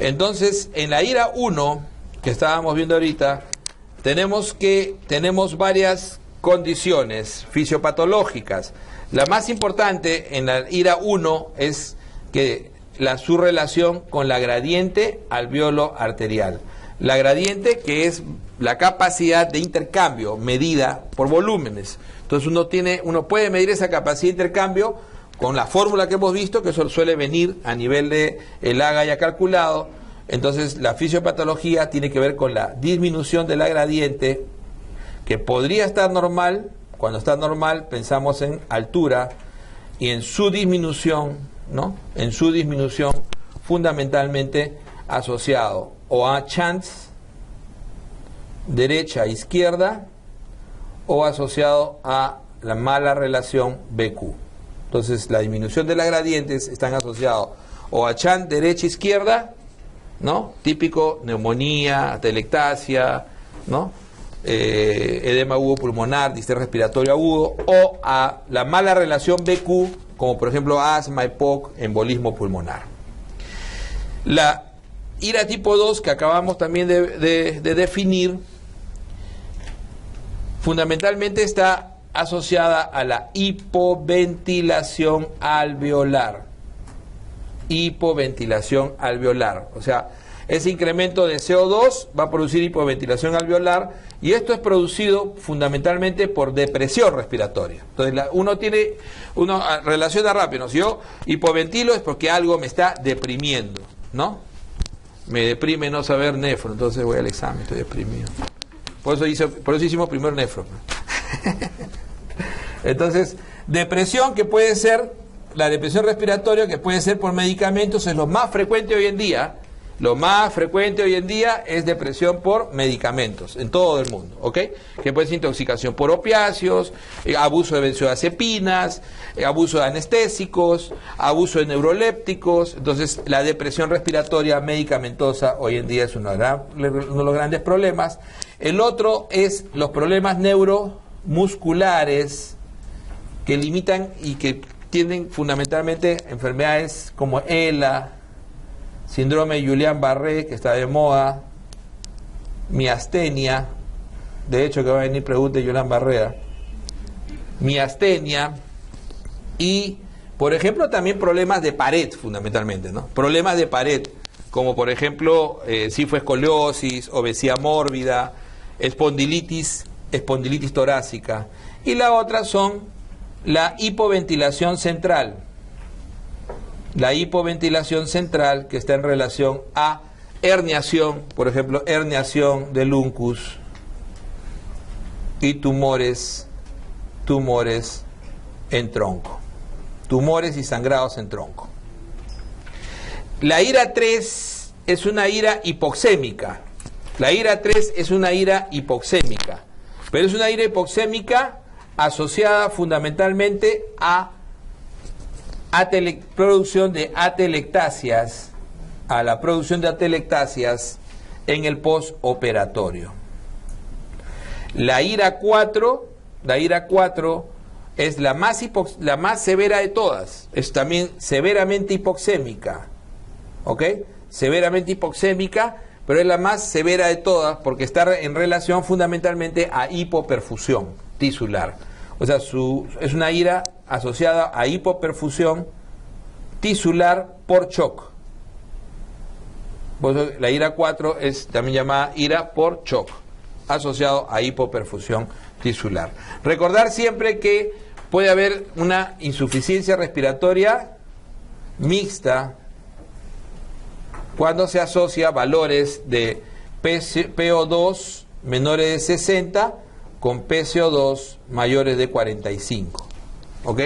Entonces, en la IRA 1, que estábamos viendo ahorita, tenemos varias condiciones fisiopatológicas. La más importante en la IRA 1 es que su relación con la gradiente alveolo arterial. La gradiente, que es la capacidad de intercambio medida por volúmenes. Entonces uno puede medir esa capacidad de intercambio con la fórmula que hemos visto, que eso suele venir a nivel de el AGA ya calculado. Entonces la fisiopatología tiene que ver con la disminución de la gradiente, que podría estar normal. Cuando está normal pensamos en altura, y en su disminución, ¿no? En su disminución fundamentalmente asociado o a chance derecha izquierda o asociado a la mala relación BQ. Entonces la disminución de las gradientes están asociados o a chance derecha izquierda, ¿no? Típico neumonía, atelectasia, ¿no? Edema agudo pulmonar, distrés respiratorio agudo, o a la mala relación BQ, como por ejemplo asma, EPOC, embolismo pulmonar. La IRA tipo 2, que acabamos también de definir, fundamentalmente está asociada a la hipoventilación alveolar. Hipoventilación alveolar, o sea, ese incremento de CO2 va a producir hipoventilación alveolar, y esto es producido fundamentalmente por depresión respiratoria. Entonces uno relaciona rápido, ¿no? Si yo hipoventilo es porque algo me está deprimiendo, ¿no? Me deprime no saber nefro, entonces voy al examen, estoy deprimido. Por eso hicimos primero nefro. Entonces, depresión, que puede ser, la depresión respiratoria, que puede ser por medicamentos, es lo más frecuente hoy en día. Lo más frecuente hoy en día es depresión por medicamentos en todo el mundo, ¿ok? Que puede ser intoxicación por opiáceos, abuso de benzodiazepinas, abuso de anestésicos, abuso de neurolépticos. Entonces, la depresión respiratoria medicamentosa hoy en día es uno de los grandes problemas. El otro es los problemas neuromusculares, que limitan y que tienen fundamentalmente enfermedades como ELA, síndrome de Guillain-Barré, que está de moda, miastenia, de hecho que va a venir pregunta de Guillain-Barré, miastenia, y por ejemplo también problemas de pared fundamentalmente, ¿no? Problemas de pared, como por ejemplo cifoescoliosis, obesidad mórbida, espondilitis torácica, y la otra son la hipoventilación central. La hipoventilación central, que está en relación a herniación, por ejemplo, herniación del uncus y tumores en tronco, tumores y sangrados en tronco. La IRA 3 es una IRA hipoxémica. La IRA 3 es una IRA hipoxémica, pero es una IRA hipoxémica asociada fundamentalmente a producción de atelectasias, a la producción de atelectasias en el postoperatorio. La IRA 4 es la más severa de todas, es también severamente hipoxémica, ¿ok? Severamente hipoxémica, pero es la más severa de todas porque está en relación fundamentalmente a hipoperfusión tisular. O sea, es una IRA asociada a hipoperfusión tisular por shock. Por eso la IRA 4 es también llamada IRA por shock, asociado a hipoperfusión tisular. Recordar siempre que puede haber una insuficiencia respiratoria mixta cuando se asocia valores de PO2 menores de 60 con PCO2 mayores de 45, ¿ok?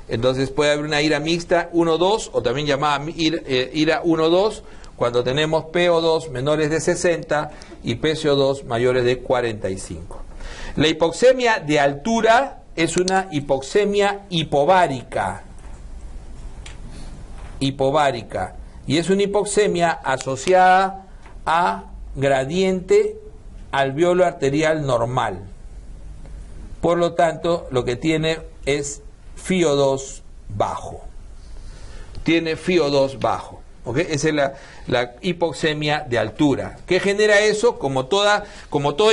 Entonces puede haber una IRA mixta 1-2 o también llamada IRA 1-2 cuando tenemos PO2 menores de 60 y PCO2 mayores de 45. La hipoxemia de altura es una hipoxemia hipovárica, y es una hipoxemia asociada a gradiente alveolo arterial normal. Por lo tanto, lo que tiene es FiO2 bajo. Tiene FiO2 bajo. ¿Ok? Esa es la hipoxemia de altura. ¿Qué genera eso? Como toda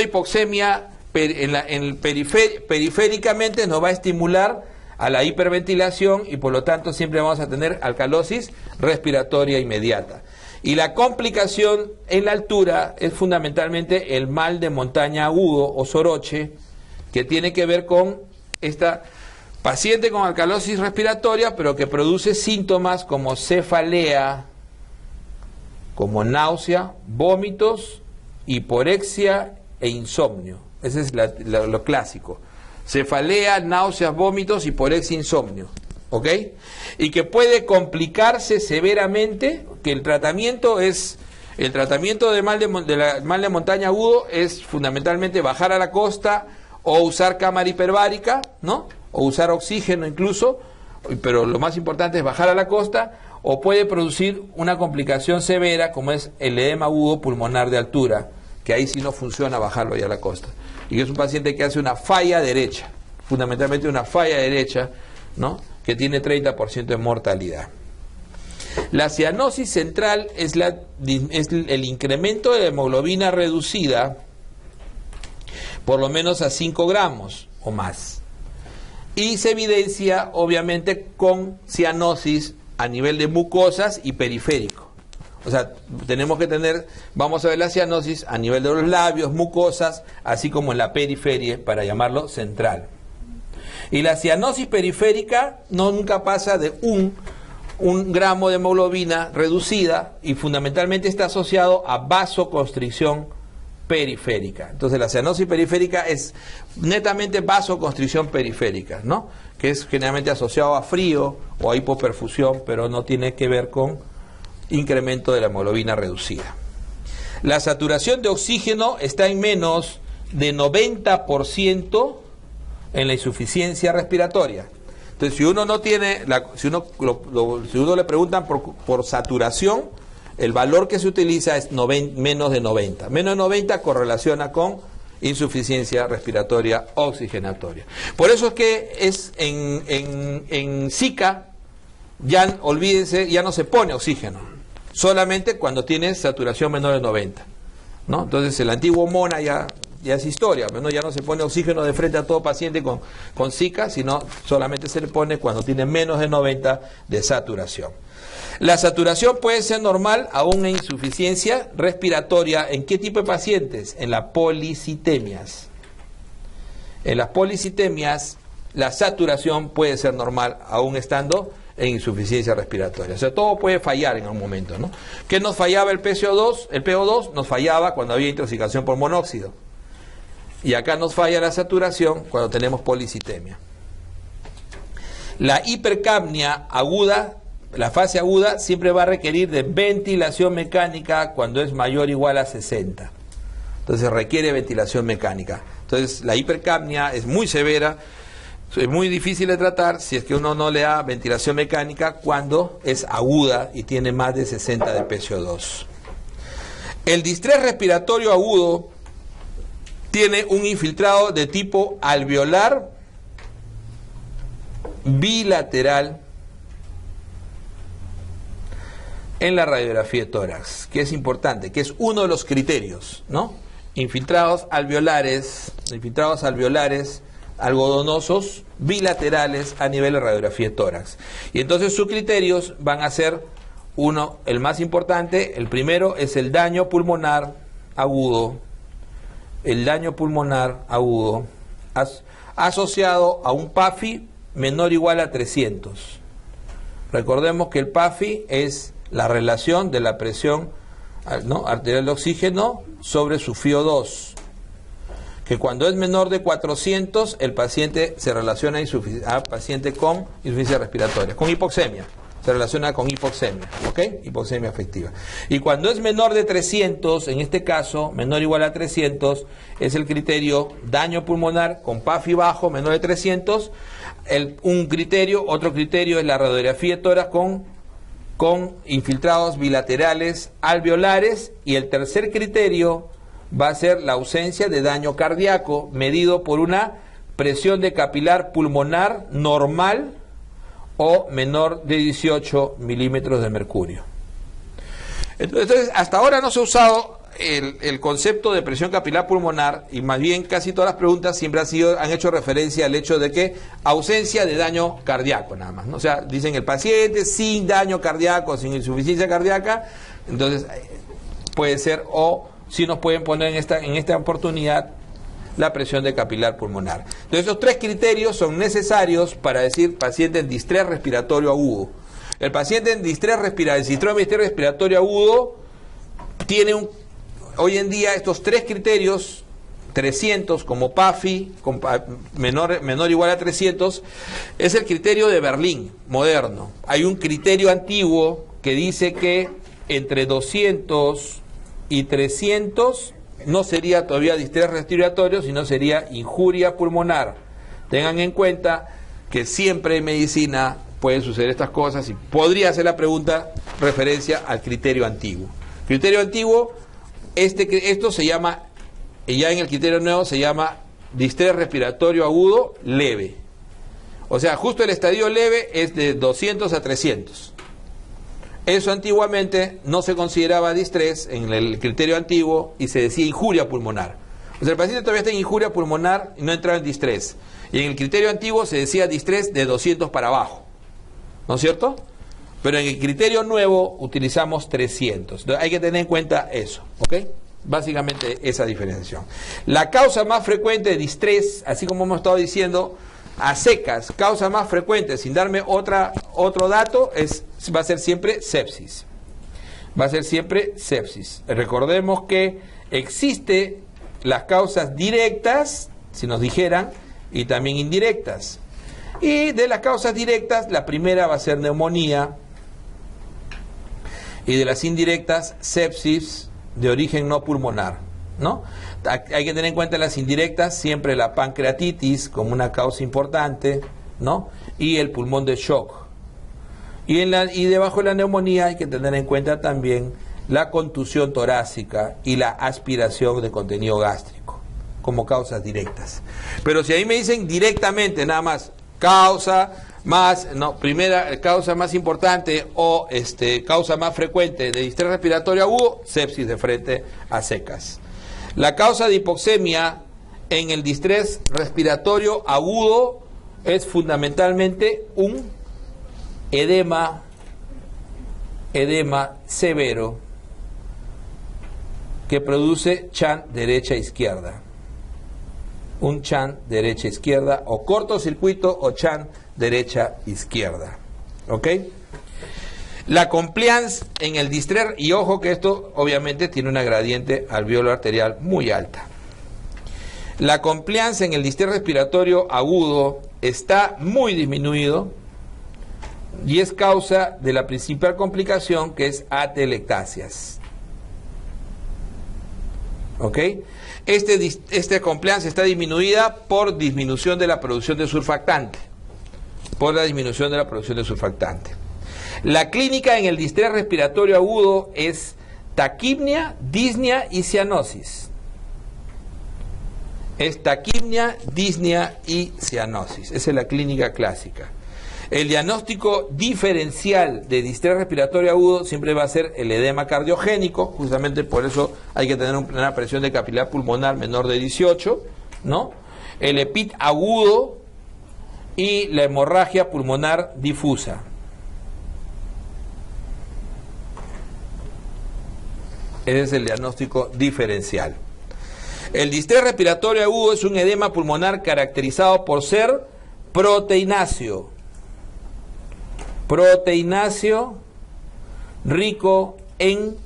hipoxemia periféricamente nos va a estimular a la hiperventilación y por lo tanto siempre vamos a tener alcalosis respiratoria inmediata. Y la complicación en la altura es fundamentalmente el mal de montaña agudo o soroche, que tiene que ver con esta paciente con alcalosis respiratoria, pero que produce síntomas como cefalea, como náusea, vómitos, hiporexia e insomnio. Ese es lo clásico. Cefalea, náuseas, vómitos, hiporexia, insomnio. ¿Ok? Y que puede complicarse severamente, que el tratamiento de mal de montaña agudo es fundamentalmente bajar a la costa o usar cámara hiperbárica, ¿no? O usar oxígeno incluso, pero lo más importante es bajar a la costa, o puede producir una complicación severa como es el edema agudo pulmonar de altura, que ahí sí no funciona bajarlo ya a la costa. Y que es un paciente que hace una falla derecha, fundamentalmente una falla derecha, ¿no? Que tiene 30% de mortalidad. La cianosis central es el incremento de hemoglobina reducida por lo menos a 5 gramos o más. Y se evidencia obviamente con cianosis a nivel de mucosas y periférico. O sea, vamos a ver la cianosis a nivel de los labios, mucosas, así como en la periferia, para llamarlo central. Y la cianosis periférica nunca pasa de un gramo de hemoglobina reducida y fundamentalmente está asociado a vasoconstricción periférica. Entonces la cianosis periférica es netamente vasoconstricción periférica, ¿no? Que es generalmente asociado a frío o a hipoperfusión, pero no tiene que ver con incremento de la hemoglobina reducida. La saturación de oxígeno está en menos de 90% en la insuficiencia respiratoria. Entonces, si uno no tiene, si uno le preguntan por saturación, el valor que se utiliza es menos de 90. Menos de 90 correlaciona con insuficiencia respiratoria oxigenatoria. Por eso es que en Zika, olvídense, ya no se pone oxígeno, solamente cuando tiene saturación menor de 90, ¿no? Entonces el antiguo MONA ya es historia, ¿no? Ya no se pone oxígeno de frente a todo paciente con Zika, sino solamente se le pone cuando tiene menos de 90 de saturación. La saturación puede ser normal aún en insuficiencia respiratoria. ¿En qué tipo de pacientes? En las policitemias. En las policitemias la saturación puede ser normal aún estando en insuficiencia respiratoria. O sea, todo puede fallar en algún momento, ¿no? ¿Qué nos fallaba el PCO2? El PO2 nos fallaba cuando había intoxicación por monóxido. Y acá nos falla la saturación cuando tenemos policitemia. La hipercapnia aguda, la fase aguda, siempre va a requerir de ventilación mecánica cuando es mayor o igual a 60. Entonces requiere ventilación mecánica. Entonces la hipercapnia es muy severa, es muy difícil de tratar si es que uno no le da ventilación mecánica cuando es aguda y tiene más de 60 de PCO2. El distrés respiratorio agudo tiene un infiltrado de tipo alveolar bilateral en la radiografía de tórax, que es importante, que es uno de los criterios, ¿no? Infiltrados alveolares algodonosos bilaterales a nivel de radiografía de tórax. Y entonces sus criterios van a ser el más importante, el primero es el daño pulmonar agudo. El daño pulmonar agudo asociado a un PAFI menor o igual a 300. Recordemos que el PAFI es la relación de la presión, ¿no?, arterial de oxígeno sobre su FiO2, que cuando es menor de 400 el paciente se relaciona a paciente con insuficiencia respiratoria, con hipoxemia. Se relaciona con hipoxemia, ¿ok? Hipoxemia afectiva. Y cuando es menor de 300, en este caso, menor o igual a 300, es el criterio daño pulmonar con PAFI bajo, menor de 300. Otro criterio es la radiografía de tórax con infiltrados bilaterales alveolares. Y el tercer criterio va a ser la ausencia de daño cardíaco, medido por una presión de capilar pulmonar normal o menor de 18 milímetros de mercurio. Entonces, hasta ahora no se ha usado el concepto de presión capilar pulmonar, y más bien casi todas las preguntas siempre han hecho referencia al hecho de que ausencia de daño cardíaco nada más, ¿no? O sea, dicen el paciente sin daño cardíaco, sin insuficiencia cardíaca, entonces puede ser, o si nos pueden poner en esta oportunidad la presión de capilar pulmonar. Entonces, esos tres criterios son necesarios para decir paciente en distrés respiratorio agudo. El paciente en síndrome de distrés respiratorio agudo tiene hoy en día estos tres criterios, 300 como PAFI, menor o igual a 300, es el criterio de Berlín, moderno. Hay un criterio antiguo que dice que entre 200 y 300 no sería todavía distrés respiratorio, sino sería injuria pulmonar. Tengan en cuenta que siempre en medicina pueden suceder estas cosas y podría hacer la pregunta referencia al criterio antiguo. Criterio antiguo, esto se llama, y ya en el criterio nuevo se llama distrés respiratorio agudo leve. O sea, justo el estadio leve es de 200 a 300. Eso antiguamente no se consideraba distrés en el criterio antiguo y se decía injuria pulmonar. O sea, el paciente todavía está en injuria pulmonar y no entraba en distrés. Y en el criterio antiguo se decía distrés de 200 para abajo. ¿No es cierto? Pero en el criterio nuevo utilizamos 300. Entonces hay que tener en cuenta eso, ¿ok? Básicamente esa diferenciación. La causa más frecuente de distrés, así como hemos estado diciendo, a secas, causa más frecuente, sin darme otro dato, va a ser siempre sepsis. Va a ser siempre sepsis. Recordemos que existe las causas directas, si nos dijeran, y también indirectas. Y de las causas directas, la primera va a ser neumonía, y de las indirectas, sepsis de origen no pulmonar, ¿no? Hay que tener en cuenta las indirectas, siempre la pancreatitis como una causa importante, ¿no? Y el pulmón de shock. Y debajo de la neumonía hay que tener en cuenta también la contusión torácica y la aspiración de contenido gástrico como causas directas. Pero si ahí me dicen directamente nada más, primera causa más importante o causa más frecuente de distrés respiratorio agudo, sepsis de frente a secas. La causa de hipoxemia en el distrés respiratorio agudo es fundamentalmente un edema severo que produce CHAN derecha-izquierda. Un CHAN derecha-izquierda o cortocircuito o CHAN derecha-izquierda. ¿Ok? La compliance en el distrés, y ojo que esto obviamente tiene una gradiente alveolo arterial muy alta. La compliance en el distrés respiratorio agudo está muy disminuido y es causa de la principal complicación, que es atelectasias. ¿Ok? Esta compliance está disminuida por disminución de la producción de surfactante. Por la disminución de la producción de surfactante. La clínica en el distrés respiratorio agudo es taquipnia, disnea y cianosis. Es taquipnia, disnea y cianosis. Esa es la clínica clásica. El diagnóstico diferencial de distrés respiratorio agudo siempre va a ser el edema cardiogénico, justamente por eso hay que tener una presión de capilar pulmonar menor de 18, ¿no? El EPIT agudo y la hemorragia pulmonar difusa. Ese es el diagnóstico diferencial. El distrés respiratorio agudo es un edema pulmonar caracterizado por ser proteináceo. Proteináceo rico en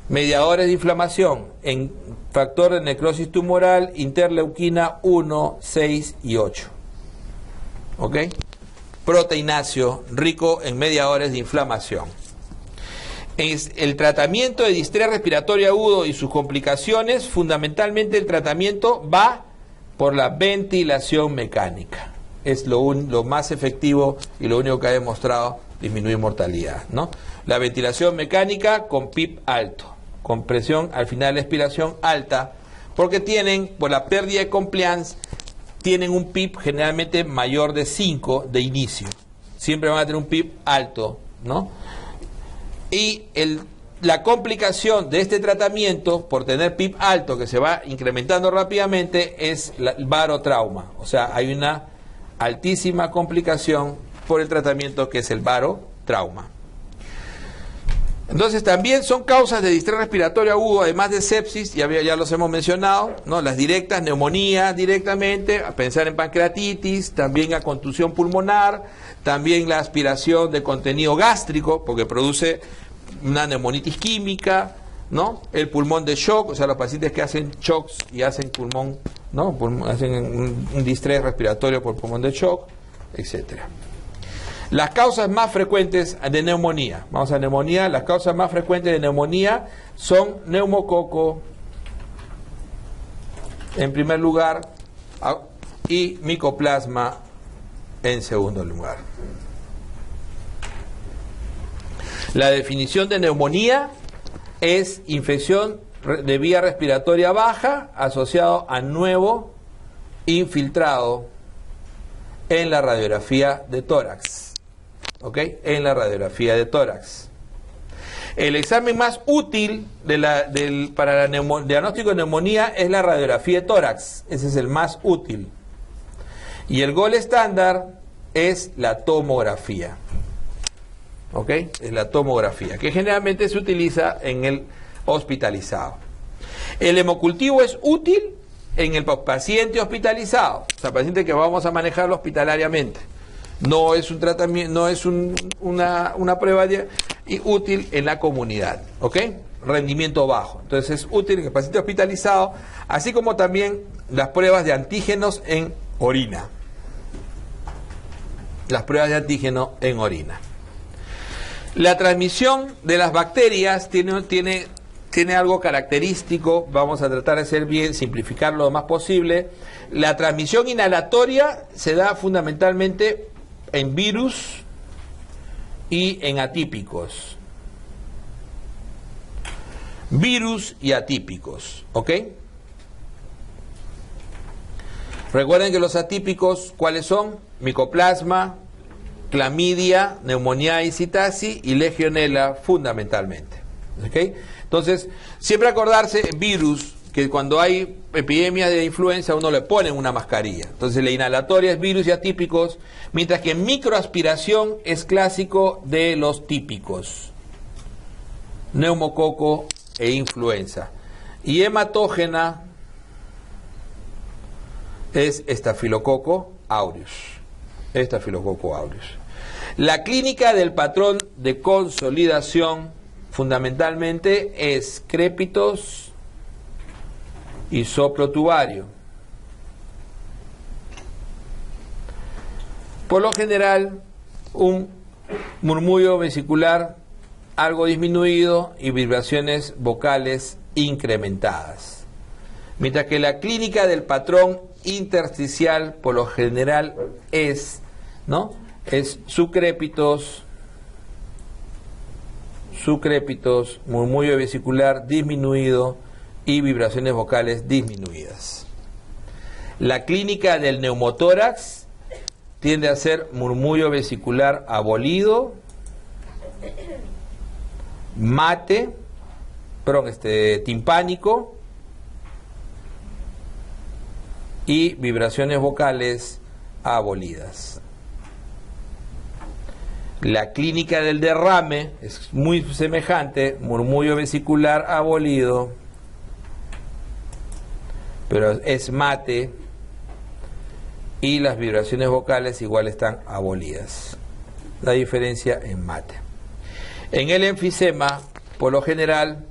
mediadores de inflamación, en factor de necrosis tumoral, interleuquina 1, 6 y 8. ¿Ok? Proteináceo rico en mediadores de inflamación. El tratamiento de distrés respiratorio agudo y sus complicaciones, fundamentalmente el tratamiento va por la ventilación mecánica. Es lo más efectivo y lo único que ha demostrado disminuir mortalidad, ¿no? La ventilación mecánica con PIP alto, con presión al final de la expiración alta, porque por la pérdida de compliance, tienen un PIP generalmente mayor de 5 de inicio. Siempre van a tener un PIP alto, ¿no? Y la complicación de este tratamiento, por tener PIB alto que se va incrementando rápidamente, es el barotrauma. O sea, hay una altísima complicación por el tratamiento que es el barotrauma. Entonces también son causas de distrés respiratorio agudo, además de sepsis, ya los hemos mencionado, ¿no? Las directas, neumonía directamente, a pensar en pancreatitis, también a contusión pulmonar, también la aspiración de contenido gástrico, porque produce una neumonitis química, ¿no? El pulmón de shock, o sea, los pacientes que hacen shocks y hacen pulmón, ¿no? Hacen un distrés respiratorio por pulmón de shock, etcétera. Las causas más frecuentes de neumonía, vamos a neumonía, las causas más frecuentes de neumonía son neumococo en primer lugar y micoplasma en segundo lugar. La definición de neumonía es infección de vía respiratoria baja asociado a nuevo infiltrado en la radiografía de tórax. ¿Ok? En la radiografía de tórax. El examen más útil para el diagnóstico de neumonía es la radiografía de tórax. Ese es el más útil. Y el gold estándar es la tomografía. ¿Ok? Es la tomografía, que generalmente se utiliza en el hospitalizado. El hemocultivo es útil en el paciente hospitalizado, o sea, paciente que vamos a manejarlo hospitalariamente. No es un tratamiento, no es una prueba útil en la comunidad, ¿ok? Rendimiento bajo. Entonces es útil en el paciente hospitalizado, así como también las pruebas de antígenos en orina. Las pruebas de antígeno en orina. La transmisión de las bacterias tiene algo característico, vamos a tratar de ser bien, simplificarlo lo más posible. La transmisión inhalatoria se da fundamentalmente en virus y en atípicos. Virus y atípicos, ¿ok? Recuerden que los atípicos, ¿cuáles son? Micoplasma, clamidia, neumoniasis, citasi y legionela fundamentalmente. ¿Ok? Entonces, siempre acordarse, virus, que cuando hay epidemias de influenza uno le pone una mascarilla. Entonces la inhalatoria es virus y atípicos, mientras que microaspiración es clásico de los típicos. Neumococo e influenza. Y hematógena es Staphylococcus aureus. Staphylococcus aureus. La clínica del patrón de consolidación fundamentalmente es crépitos y soplo tubario. Por lo general, un murmullo vesicular algo disminuido y vibraciones vocales incrementadas. Mientras que la clínica del patrón intersticial por lo general es, ¿no? Es sucrépitos, murmullo vesicular disminuido y vibraciones vocales disminuidas. La clínica del neumotórax tiende a ser murmullo vesicular abolido, mate, timpánico y vibraciones vocales abolidas. La clínica del derrame es muy semejante, murmullo vesicular abolido, pero es mate y las vibraciones vocales igual están abolidas. La diferencia en mate. En el enfisema, por lo general,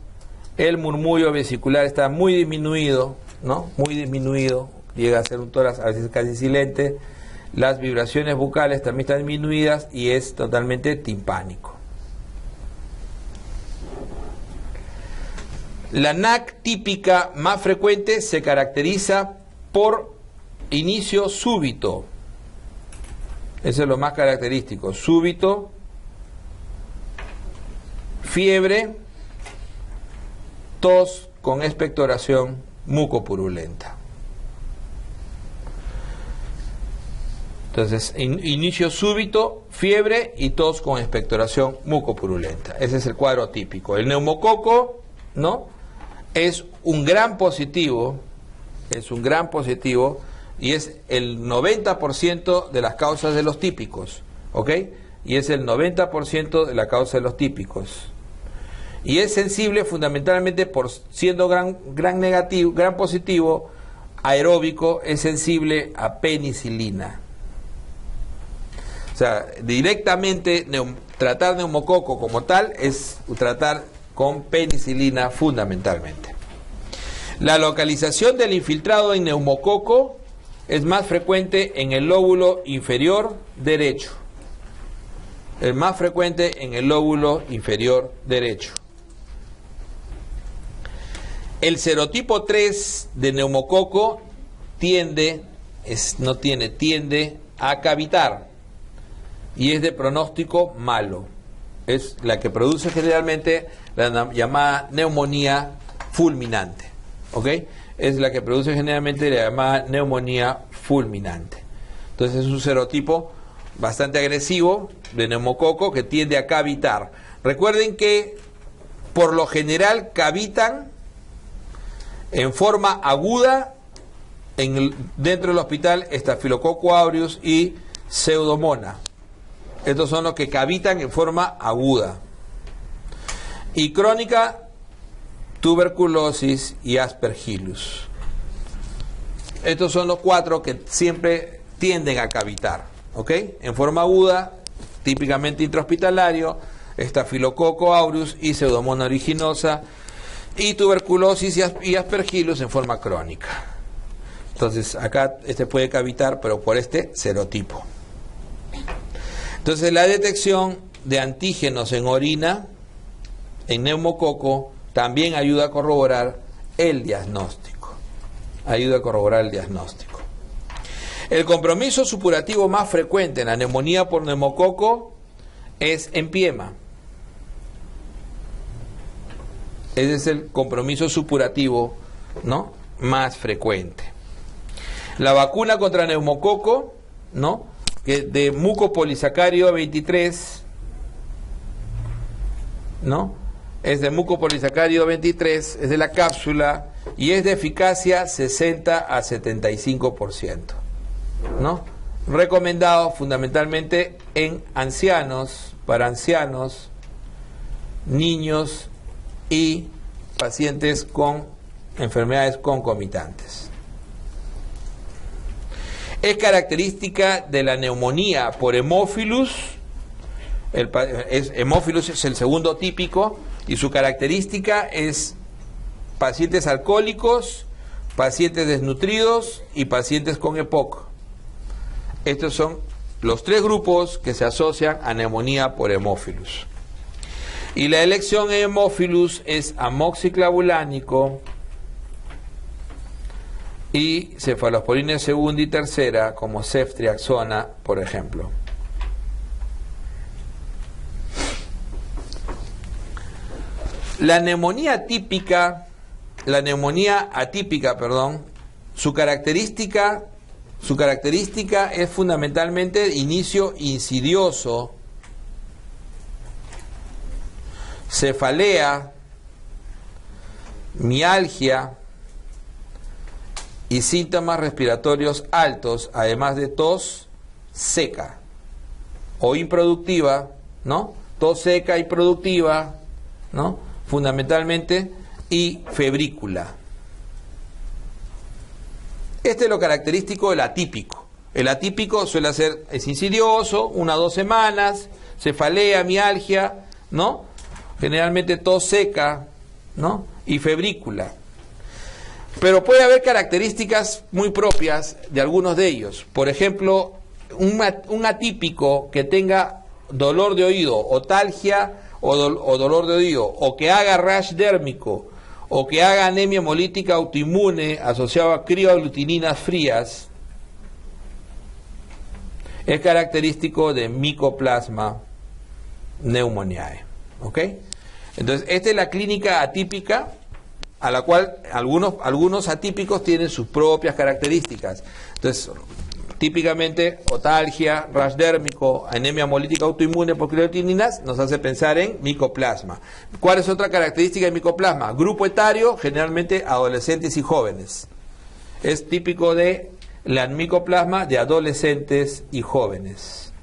el murmullo vesicular está muy disminuido, ¿no? Muy disminuido, llega a ser un tórax a veces casi silente. Las vibraciones vocales también están disminuidas y es totalmente timpánico. La NAC típica más frecuente se caracteriza por inicio súbito. Eso es lo más característico. Súbito, fiebre, tos con expectoración mucopurulenta. Entonces, inicio súbito, fiebre y tos con expectoración mucopurulenta. Ese es el cuadro típico. El neumococo, ¿no?, es un gran positivo, y es el 90% de las causas de los típicos, ¿ok? Y es el 90% de la causa de los típicos. Y es sensible fundamentalmente por siendo gran positivo, aeróbico, es sensible a penicilina. O sea, directamente tratar neumococo como tal es tratar con penicilina fundamentalmente. La localización del infiltrado en neumococo es más frecuente en el lóbulo inferior derecho. Es más frecuente en el lóbulo inferior derecho. El serotipo 3 de neumococo tiende a cavitar y es de pronóstico malo. Es la que produce generalmente la llamada neumonía fulminante. ¿Ok? Es la que produce generalmente la llamada neumonía fulminante. Entonces es un serotipo bastante agresivo de neumococo que tiende a cavitar. Recuerden que por lo general cavitan en forma aguda dentro del hospital Staphylococcus aureus y Pseudomonas. Estos son los que cavitan en forma aguda. Y crónica, tuberculosis y Aspergillus. Estos son los 4 que siempre tienden a cavitar, ¿ok? En forma aguda, típicamente intrahospitalario, Staphylococcus aureus y Pseudomonas aeruginosa, y tuberculosis y Aspergillus en forma crónica. Entonces acá puede cavitar, pero por este serotipo. Entonces la detección de antígenos en orina, en neumococo, también ayuda a corroborar el diagnóstico. El compromiso supurativo más frecuente en la neumonía por neumococo es empiema. Ese es el compromiso supurativo, ¿no?, más frecuente. La vacuna contra neumococo, ¿no?, que de mucopolisacárido 23, ¿no?, es de mucopolisacárido 23, es de la cápsula y es de eficacia 60 a 75%, ¿no? Recomendado fundamentalmente en ancianos, para ancianos, niños y pacientes con enfermedades concomitantes. Es característica de la neumonía por hemófilus. Hemófilus es el segundo típico y su característica es pacientes alcohólicos, pacientes desnutridos y pacientes con EPOC. Estos son los 3 grupos que se asocian a neumonía por hemófilus. Y la elección en hemófilus es amoxiclavulánico y cefalosporina segunda y tercera, como ceftriaxona, por ejemplo. La neumonía atípica, su característica es fundamentalmente inicio insidioso, cefalea, mialgia y síntomas respiratorios altos, además de tos seca o improductiva, ¿no? Tos seca y productiva, ¿no?, fundamentalmente, y febrícula. Este es lo característico del atípico. El atípico suele ser, es insidioso, 1 a 2 semanas, cefalea, mialgia, ¿no?, generalmente tos seca, ¿no?, y febrícula. Pero puede haber características muy propias de algunos de ellos. Por ejemplo, un atípico que tenga dolor de oído, otalgia o dolor de oído, o que haga rash dérmico, o que haga anemia hemolítica autoinmune asociado a crioaglutininas frías, es característico de Mycoplasma pneumoniae. ¿Ok? Entonces, esta es la clínica atípica, a la cual algunos atípicos tienen sus propias características. Entonces, típicamente otalgia, rash dérmico, anemia hemolítica autoinmune por creatininas, nos hace pensar en micoplasma. ¿Cuál es otra característica del micoplasma? Grupo etario, generalmente adolescentes y jóvenes. Es típico de la micoplasma de adolescentes y jóvenes.